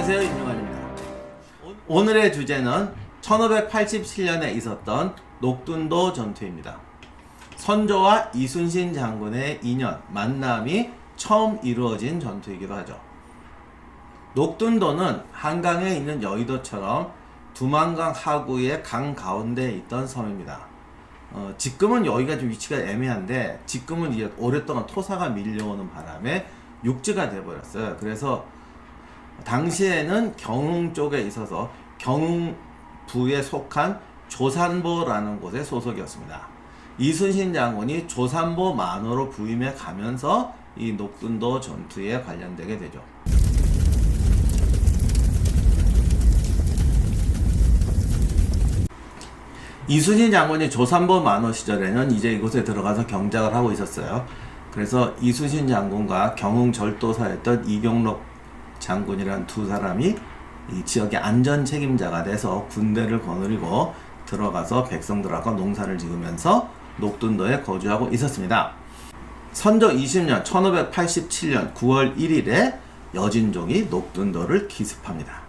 안녕하세요, 임용환입니다. 오늘의 주제는 1587년에 있었던 녹둔도 전투입니다. 선조와 이순신 장군의 인연, 만남이 처음 이루어진 전투이기도 하죠. 녹둔도는 한강에 있는 여의도처럼 두만강 하구의 강 가운데에 있던 섬입니다. 지금은 여기가 좀 위치가 애매한데, 지금은 이제 오랫동안 토사가 밀려오는 바람에 육지가 돼버렸어요. 그래서 당시에는 경흥 쪽에 있어서 경흥부에 속한 조산보라는 곳의 소속이었습니다. 이순신 장군이 조산보 만호로 부임해 가면서 이 녹둔도 전투에 관련되게 되죠. 이순신 장군이 조산보 만호 시절에는 이제 이곳에 들어가서 경작을 하고 있었어요. 그래서 이순신 장군과 경흥 절도사였던 이경록 장군이란 두 사람이 이 지역의 안전 책임자가 돼서 군대를 거느리고 들어가서 백성들하고 농사를 지으면서 녹둔도에 거주하고 있었습니다. 선조 20년 1587년 9월 1일에 여진족이 녹둔도를 기습합니다.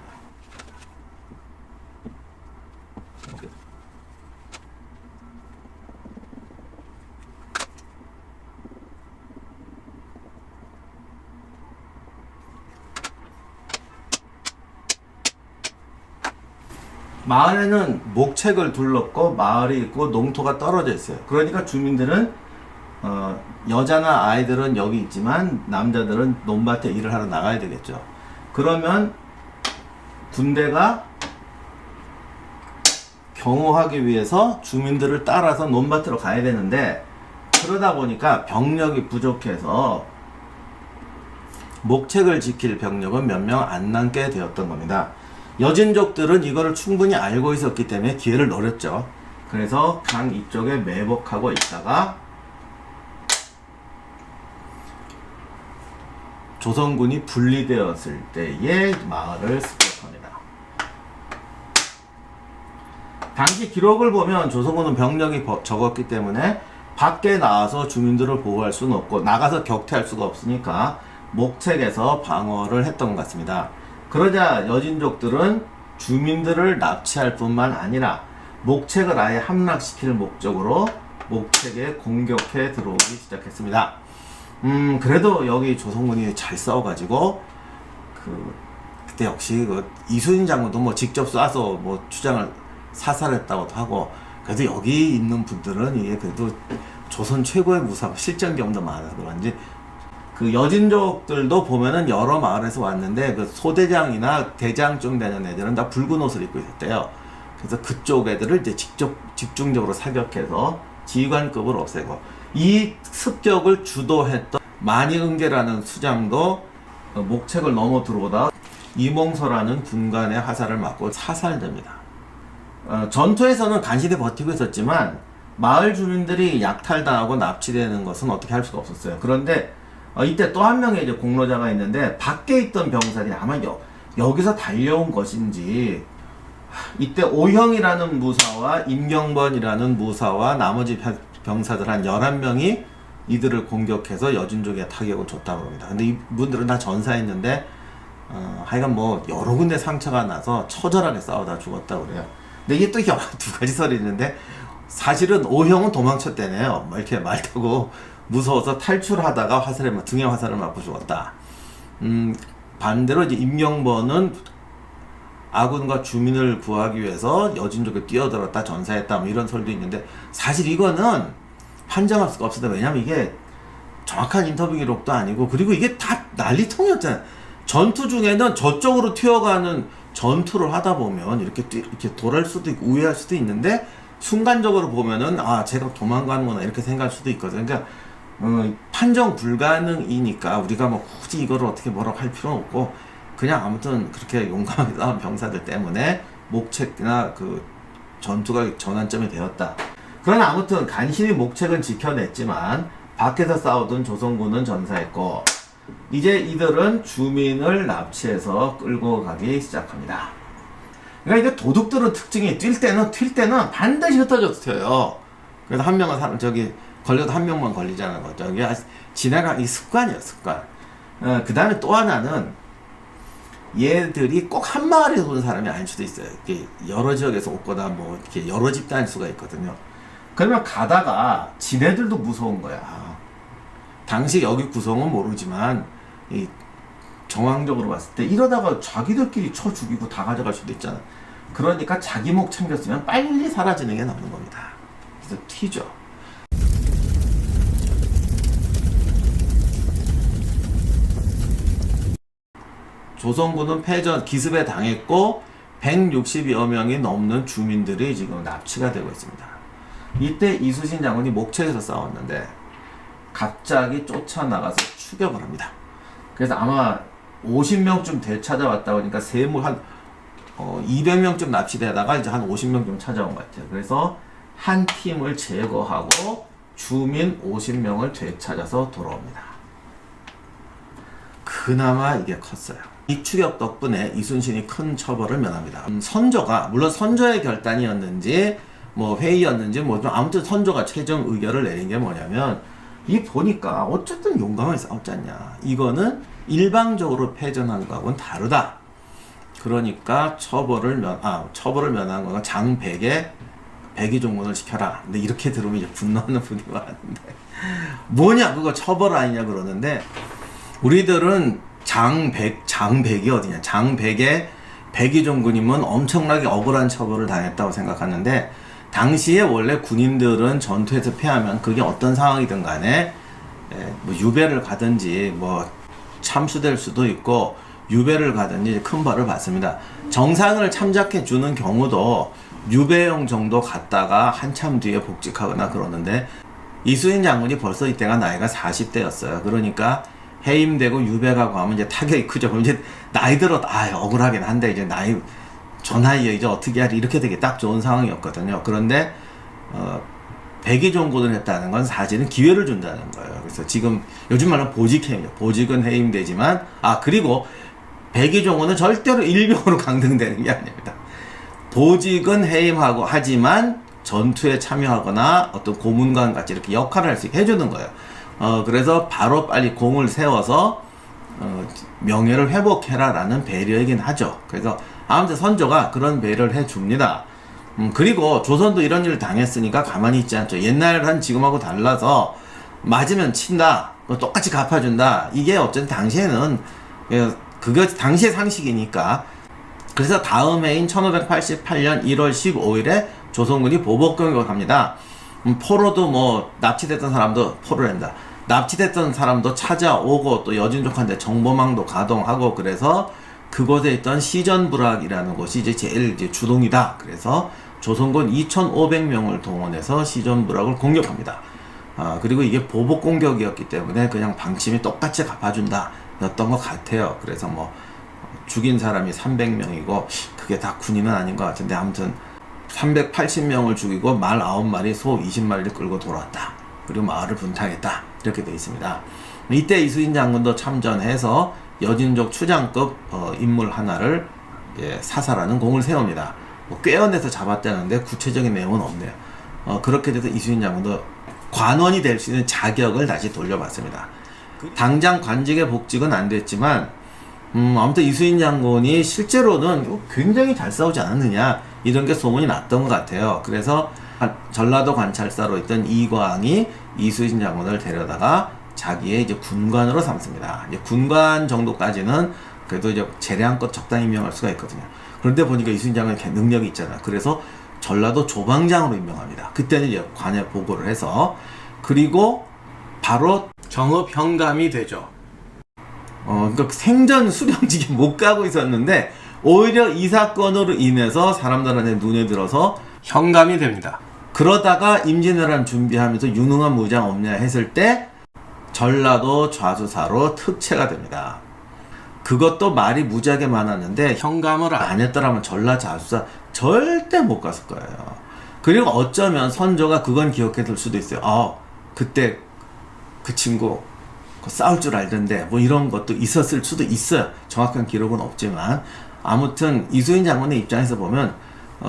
마을에는 목책을 둘렀고 마을이 있고 농토가 떨어져 있어요. 그러니까 주민들은 여자나 아이들은 여기 있지만 남자들은 논밭에 일을 하러 나가야 되겠죠. 그러면 군대가 경호하기 위해서 주민들을 따라서 논밭으로 가야 되는데, 그러다 보니까 병력이 부족해서 목책을 지킬 병력은 몇 명 안 남게 되었던 겁니다. 여진족들은 이거를 충분히 알고 있었기 때문에 기회를 노렸죠. 그래서 강 이쪽에 매복하고 있다가 조선군이 분리되었을 때의 마을을 습격합니다. 당시 기록을 보면 조선군은 병력이 적었기 때문에 밖에 나와서 주민들을 보호할 수는 없고 나가서 격퇴할 수가 없으니까 목책에서 방어를 했던 것 같습니다. 그러자 여진족들은 주민들을 납치할 뿐만 아니라 목책을 아예 함락시킬 목적으로 목책에 공격해 들어오기 시작했습니다. 그래도 여기 조선군이 잘 싸워가지고 그때 역시 이순신 장군도 뭐 직접 쏴서 뭐 추장을 사살했다고도 하고, 그래도 여기 있는 분들은 이게 그래도 조선 최고의 무사 실전 경험도 많아서 그런지 그 여진족들도 보면은 여러 마을에서 왔는데 그 소대장이나 대장쯤 되는 애들은 다 붉은 옷을 입고 있었대요. 그래서 그쪽 애들을 이제 직접 집중적으로 사격해서 지휘관급을 없애고, 이 습격을 주도했던 만이응계라는 수장도 목책을 넘어 들어오다 이몽서라는 군관의 화살을 맞고 사살됩니다. 전투에서는 간신히 버티고 있었지만 마을 주민들이 약탈당하고 납치되는 것은 어떻게 할 수가 없었어요. 그런데 이때 또 한 명의 이제 공로자가 있는데, 밖에 있던 병사들이 아마 여기서 달려온 것인지, 이때 오형이라는 무사와 임경번이라는 무사와 나머지 병사들 한 11명이 이들을 공격해서 여진족에 타격을 줬다고 합니다. 근데 이분들은 다 전사했는데 하여간 뭐 여러 군데 상처가 나서 처절하게 싸우다 죽었다고 그래요. 근데 이게 또 두 가지 설이 있는데, 사실은 오형은 도망쳤대네요. 이렇게 말 타고 무서워서 탈출하다가 등에 화살을 맞고 죽었다. 반대로 이제 임경번은 아군과 주민을 구하기 위해서 여진족에 뛰어들었다 전사했다 뭐 이런 설도 있는데, 사실 이거는 판정할 수가 없습니다. 왜냐면 이게 정확한 인터뷰 기록도 아니고, 그리고 이게 다 난리통이었잖아요. 전투 중에는 저쪽으로 튀어가는 전투를 하다 보면 이렇게 돌아올 수도 있고 우회할 수도 있는데, 순간적으로 보면은 제가 도망가는구나 이렇게 생각할 수도 있거든요. 그러니까 판정 불가능이니까 우리가 뭐 굳이 이거를 어떻게 뭐라고 할 필요는 없고, 그냥 아무튼 그렇게 용감하게 싸운 병사들 때문에 목책이나 그 전투가 전환점이 되었다. 그러나 아무튼 간신히 목책은 지켜냈지만 밖에서 싸우던 조선군은 전사했고, 이제 이들은 주민을 납치해서 끌고 가기 시작합니다. 그러니까 이게 도둑들은 특징이 튈 때는 반드시 흩어져서 튀어요. 그래서 한 명은 걸려도 한 명만 걸리자는 거죠. 이게 지나가기 습관이에요, 습관. 그 다음에 또 하나는 얘들이 꼭 한 마을에서 온 사람이 아닐 수도 있어요. 이게 여러 지역에서 오거나 뭐 이렇게 여러 집단일 수가 있거든요. 그러면 가다가 지네들도 무서운 거야. 당시 여기 구성은 모르지만 이 정황적으로 봤을 때 이러다가 자기들끼리 쳐 죽이고 다 가져갈 수도 있잖아. 그러니까 자기 목 챙겼으면 빨리 사라지는 게 남는 겁니다. 그래서 튀죠. 조선군은 패전 기습에 당했고 160여 명이 넘는 주민들이 지금 납치가 되고 있습니다. 이때 이수신 장군이 목책에서 싸웠는데 갑자기 쫓아나가서 추격을 합니다. 그래서 아마 50명쯤 되찾아왔다 보니까 세무 한 200명쯤 납치되다가 이제 한 50명쯤 찾아온 것 같아요. 그래서 한 팀을 제거하고 주민 50명을 되찾아서 돌아옵니다. 그나마 이게 컸어요. 이 추격 덕분에 이순신이 큰 처벌을 면합니다. 선조가 물론 선조의 결단이었는지 뭐 회의였는지 뭐 좀 아무튼 선조가 최종 의결을 내린 게 뭐냐면 이 보니까 어쨌든 용감하게 싸웠지 않냐. 이거는 일방적으로 패전한 거하고는 다르다. 그러니까 처벌을 면한 거는 장백에 백의종군을 시켜라. 근데 이렇게 들으면 이제 분노하는 분이 많은데 뭐냐 그거 처벌 아니냐 그러는데 우리들은 장백이 어디냐. 장백에 백의종군이면 엄청나게 억울한 처벌을 당했다고 생각하는데 당시에 원래 군인들은 전투에서 패하면 그게 어떤 상황이든 간에 뭐 유배를 가든지 뭐 참수될 수도 있고 유배를 가든지 큰 벌을 받습니다. 정상을 참작해 주는 경우도 유배용 정도 갔다가 한참 뒤에 복직하거나 그러는데 이수인 장군이 벌써 이때가 나이가 40대였어요. 그러니까 해임되고 유배 가고 하면 이제 타격이 크죠. 그럼 이제 나이 들어 억울하긴 한데 이제 저 나이에 이제 어떻게 하리 이렇게 되게 딱 좋은 상황이었거든요. 그런데 백의종군을 했다는 건 사실은 기회를 준다는 거예요. 그래서 지금 요즘 말로 보직해임이죠. 보직은 해임되지만 그리고 백의종군은 절대로 일병으로 강등되는 게 아닙니다. 보직은 해임하고 하지만 전투에 참여하거나 어떤 고문관 같이 이렇게 역할을 할 수 있게 해주는 거예요. 그래서 바로 빨리 공을 세워서 명예를 회복해라라는 배려이긴 하죠. 그래서 아무튼 선조가 그런 배려를 해줍니다. 그리고 조선도 이런 일을 당했으니까 가만히 있지 않죠. 옛날은 지금하고 달라서 맞으면 친다, 똑같이 갚아준다. 이게 어쨌든 당시에는 그거 당시의 상식이니까. 그래서 다음 해인 1588년 1월 15일에 조선군이 보복공격을 합니다. 포로도 뭐 납치됐던 사람도 포로를 한다. 납치됐던 사람도 찾아오고 또 여진족한테 정보망도 가동하고 그래서 그곳에 있던 시전부락이라는 곳이 이제 제일 이제 주동이다. 그래서 조선군 2,500명을 동원해서 시전부락을 공격합니다. 그리고 이게 보복 공격이었기 때문에 그냥 방침이 똑같이 갚아준다 였던 것 같아요. 그래서 뭐 죽인 사람이 300명이고 그게 다 군인은 아닌 것 같은데 아무튼 380명을 죽이고 말 9마리 소 20마리를 끌고 돌아왔다. 그리고 마을을 분탕했다. 이렇게 되어 있습니다. 이때 이수인 장군도 참전해서 여진족 추장급 인물 하나를 사살하는 공을 세웁니다. 뭐 꿰어내서 잡았다는데 구체적인 내용은 없네요. 그렇게 돼서 이수인 장군도 관원이 될 수 있는 자격을 다시 돌려받습니다. 당장 관직에 복직은 안 됐지만 아무튼 이수인 장군이 실제로는 굉장히 잘 싸우지 않았느냐 이런 게 소문이 났던 것 같아요. 그래서 전라도 관찰사로 있던 이광이 이수인 장군을 데려다가 자기의 이제 군관으로 삼습니다. 이제 군관 정도까지는 그래도 이제 재량껏 적당히 임명할 수가 있거든요. 그런데 보니까 이수인 장군이 능력이 있잖아요. 그래서 전라도 조방장으로 임명합니다. 그때는 이제 관에 보고를 해서 그리고 바로 정읍 현감이 되죠. 그러니까 생전 수령직에 못 가고 있었는데 오히려 이 사건으로 인해서 사람들한테 눈에 들어서 현감이 됩니다. 그러다가 임진왜란 준비하면서 유능한 무장 없냐 했을 때 전라도 좌수사로 특채가 됩니다. 그것도 말이 무지하게 많았는데 현감을 안 했더라면 전라 좌수사 절대 못 갔을 거예요. 그리고 어쩌면 선조가 그건 기억해둘 수도 있어요. 그때 그 친구 싸울 줄 알던데 뭐 이런 것도 있었을 수도 있어요. 정확한 기록은 없지만 아무튼 이수인 장군의 입장에서 보면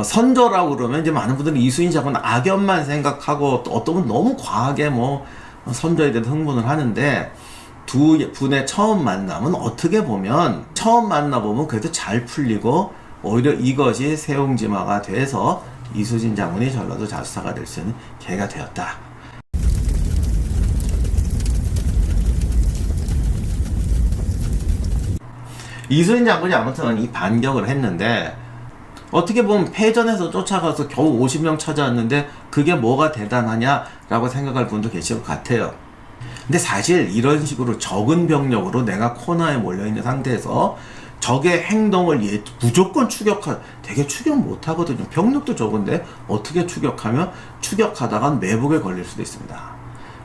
선조라고 그러면 이제 많은 분들이 이수인 장군 악연만 생각하고 또 어떤 분 너무 과하게 뭐 선조에 대해서 흥분을 하는데 두 분의 처음 만남은 어떻게 보면 처음 만나보면 그래도 잘 풀리고 오히려 이것이 세옹지마가 돼서 이수진 장군이 전라도 자수사가 될 수 있는 계기가 되었다. 이수진 장군이 아무튼 이 반격을 했는데 어떻게 보면 패전에서 쫓아가서 겨우 50명 찾아왔는데 그게 뭐가 대단하냐라고 생각할 분도 계실 것 같아요. 근데 사실 이런 식으로 적은 병력으로 내가 코너에 몰려있는 상태에서 적의 행동을 무조건 되게 추격 못하거든요. 병력도 적은데 어떻게 추격하다간 매복에 걸릴 수도 있습니다.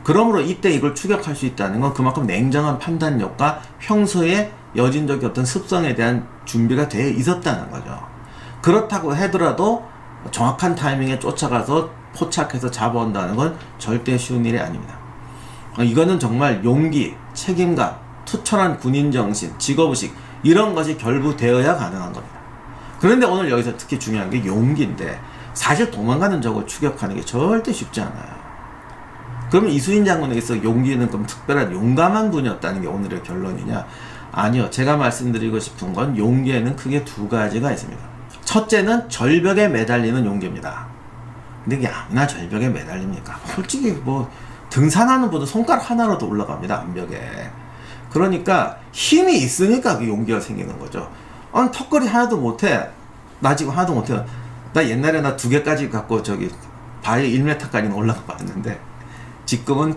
그러므로 이때 이걸 추격할 수 있다는 건 그만큼 냉정한 판단력과 평소에 여진적인 어떤 습성에 대한 준비가 되어 있었다는 거죠. 그렇다고 하더라도 정확한 타이밍에 쫓아가서 포착해서 잡아온다는 건 절대 쉬운 일이 아닙니다. 이거는 정말 용기, 책임감, 투철한 군인정신, 직업의식 이런 것이 결부되어야 가능한 겁니다. 그런데 오늘 여기서 특히 중요한 게 용기인데 사실 도망가는 적을 추격하는 게 절대 쉽지 않아요. 그러면 이수진 장군에게서 용기는 그럼 특별한 용감한 분이었다는 게 오늘의 결론이냐? 아니요. 제가 말씀드리고 싶은 건 용기에는 크게 두 가지가 있습니다. 첫째는 절벽에 매달리는 용기입니다. 근데 이게 아무나 절벽에 매달립니까? 솔직히 뭐 등산하는 분은 손가락 하나로도 올라갑니다. 암벽에. 그러니까 힘이 있으니까 그 용기가 생기는 거죠. 아니 턱걸이 하나도 못해. 나 지금 하나도 못해. 나 옛날에 나 2개까지 갖고 저기 바위 1m까지는 올라가 봤는데 지금은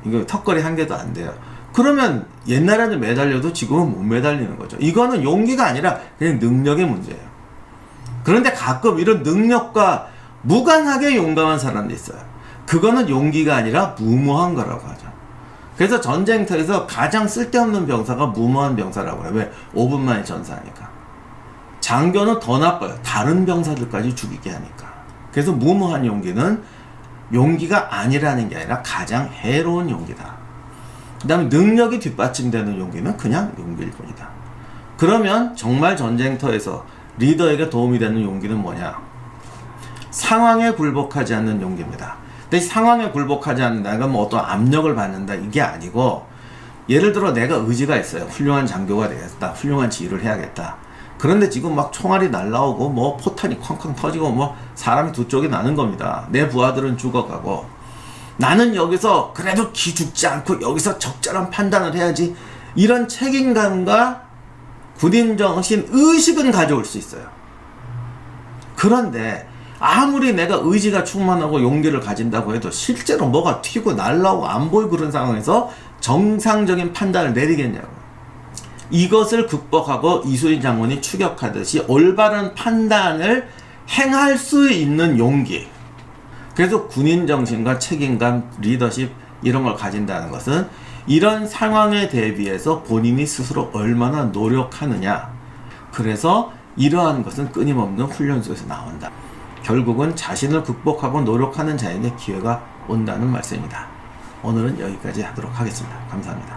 이거 턱걸이 1개도 안 돼요. 그러면 옛날에는 매달려도 지금은 못 매달리는 거죠. 이거는 용기가 아니라 그냥 능력의 문제예요. 그런데 가끔 이런 능력과 무관하게 용감한 사람도 있어요. 그거는 용기가 아니라 무모한 거라고 하죠. 그래서 전쟁터에서 가장 쓸데없는 병사가 무모한 병사라고 해요. 왜? 5분 만에 전사하니까. 장교는 더 나빠요. 다른 병사들까지 죽이게 하니까. 그래서 무모한 용기는 용기가 아니라는 게 아니라 가장 해로운 용기다. 그 다음에 능력이 뒷받침되는 용기는 그냥 용기일 뿐이다. 그러면 정말 전쟁터에서 리더에게 도움이 되는 용기는 뭐냐? 상황에 굴복하지 않는 용기입니다. 근데 상황에 굴복하지 않는다. 이건 뭐 어떤 압력을 받는다. 이게 아니고 예를 들어 내가 의지가 있어요. 훌륭한 장교가 되겠다. 훌륭한 지휘를 해야겠다. 그런데 지금 막 총알이 날라오고 뭐 포탄이 쾅쾅 터지고 뭐 사람이 두 쪽이 나는 겁니다. 내 부하들은 죽어가고 나는 여기서 그래도 기죽지 않고 여기서 적절한 판단을 해야지. 이런 책임감과 군인정신, 의식은 가져올 수 있어요. 그런데 아무리 내가 의지가 충만하고 용기를 가진다고 해도 실제로 뭐가 튀고 날라오고 안 보이고 그런 상황에서 정상적인 판단을 내리겠냐고. 이것을 극복하고 이수진 장군이 추격하듯이 올바른 판단을 행할 수 있는 용기. 그래서 군인정신과 책임감, 리더십 이런 걸 가진다는 것은 이런 상황에 대비해서 본인이 스스로 얼마나 노력하느냐. 그래서 이러한 것은 끊임없는 훈련 속에서 나온다. 결국은 자신을 극복하고 노력하는 자에게 기회가 온다는 말씀입니다. 오늘은 여기까지 하도록 하겠습니다. 감사합니다.